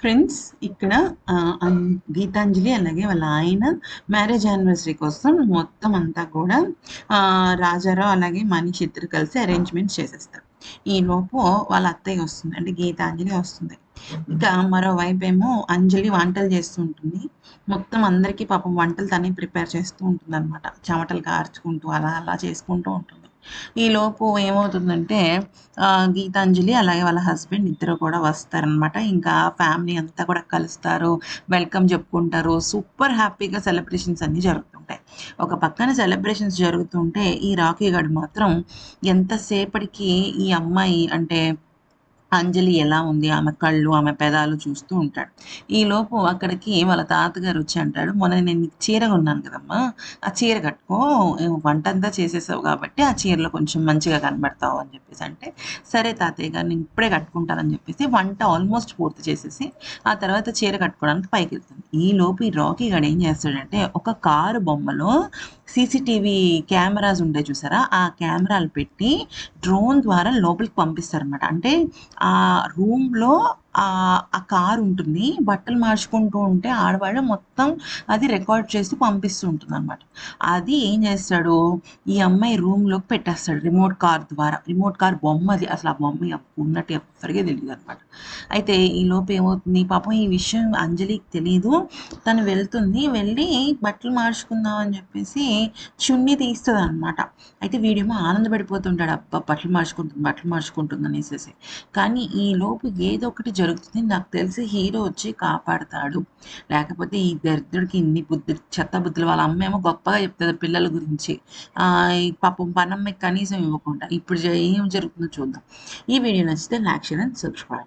Friends ఇక్కడ గీతాంజలి అలాగే వాళ్ళ ఆయన మ్యారేజ్ యానివర్సరీ కోసం మొత్తం అంతా కూడా రాజారావు అలాగే మనీష్ ఇద్దరు కలిసి అరేంజ్మెంట్స్ చేసేస్తారు. ఈలోపు వాళ్ళ అత్తయ్య వస్తుంది, అంటే గీతాంజలి వస్తుంది. ఇంకా మరోవైపు ఏమో అంజలి వంటలు చేస్తూ ఉంటుంది. మొత్తం అందరికీ పాపం వంటలు తనే ప్రిపేర్ చేస్తూ ఉంటుంది అనమాట. చెమటలు కార్చుకుంటూ అలా అలా చేసుకుంటూ ఉంటుంది. ఈలోపు ఏమవుతుందంటే గీతాంజలి అలాగే వాళ్ళ హస్బెండ్ ఇద్దరు కూడా వస్తారనమాట. ఇంకా ఫ్యామిలీ అంతా కూడా కలుస్తారు, వెల్కమ్ చెప్పుకుంటారు. సూపర్ హ్యాపీగా సెలబ్రేషన్స్ అన్నీ జరుగుతుంటాయి. ఒక పక్కన సెలబ్రేషన్స్ జరుగుతుంటే ఈ రాకీ గాడు మాత్రం ఎంతసేపటికి ఈ అమ్మాయి అంటే అంజలి ఎలా ఉంది, ఆమె కళ్ళు ఆమె పెదాలు చూస్తూ ఉంటాడు. ఈలోపు అక్కడికి వాళ్ళ తాతగారు వచ్చి అంటాడు, మొన్న నేను నీకు చీర కొన్నాను కదమ్మా, ఆ చీర కట్టుకో, వంట అంతా చేసేసావు కాబట్టి ఆ చీరలో కొంచెం మంచిగా కనబడతావు అని చెప్పేసి అంటే, సరే తాతయ్య గారు నేను ఇప్పుడే కట్టుకుంటానని చెప్పేసి వంట ఆల్మోస్ట్ పూర్తి చేసేసి ఆ తర్వాత చీర కట్టుకోవడానికి పైకి వెళ్తుంది. ఈలోపు ఈ రాకీ గాడు ఏం చేస్తాడంటే ఒక కారు బొమ్మలో సీసీటీవీ కెమెరాస్ ఉంటాయి చూసారా, ఆ కెమెరాలు పెట్టి డ్రోన్ ద్వారా లోపలికి పంపిస్తారనమాట. అంటే ఆ రూమ్‌లో ఆ కారు ఉంటుంది. బట్టలు మార్చుకుంటూ ఉంటే ఆడవాళ్ళు మొత్తం అది రికార్డ్ చేసి పంపిస్తూ ఉంటుందనమాట. అది ఏం చేస్తాడు, ఈ అమ్మాయి రూమ్‌లోకి పెట్టేస్తాడు రిమోట్ కార్ ద్వారా. రిమోట్ కార్ బొమ్మ అది. అసలు ఆ బొమ్మ ఉన్నట్టు ఎవ్వరికీ తెలీదనమాట. అయితే ఈలోపు ఏమవుతుంది, పాపం ఈ విషయం అంజలికి తెలీదు. తను వెళ్తుంది. వెళ్ళి బట్టలు మార్చుకుందాం అని చెప్పేసి చున్నీ తీస్తదనమాట. అయితే వీడేమో ఆనందపడిపోతుంటాడు. అబ్బా! బట్టలు మార్చుకుంటుంది అనేసేసి. కానీ ఈలోపు ఏదో ఒకటి జరుగుతుంది. నాకు తెలిసి హీరో వచ్చి కాపాడతాడు. లేకపోతే ఈ దరిద్రుడికి ఇన్ని చెత్త బుద్ధులు. వాళ్ళ అమ్మేమో గొప్పగా చెప్తది పిల్లల గురించి. ఈ పాపం పనమ్మకి కనీసం ఇవ్వకుండా. ఇప్పుడు ఏం జరుగుతుందో చూద్దాం. ఈ వీడియో నచ్చితే లైక్, షేర్ అండ్ సబ్స్క్రైబ్.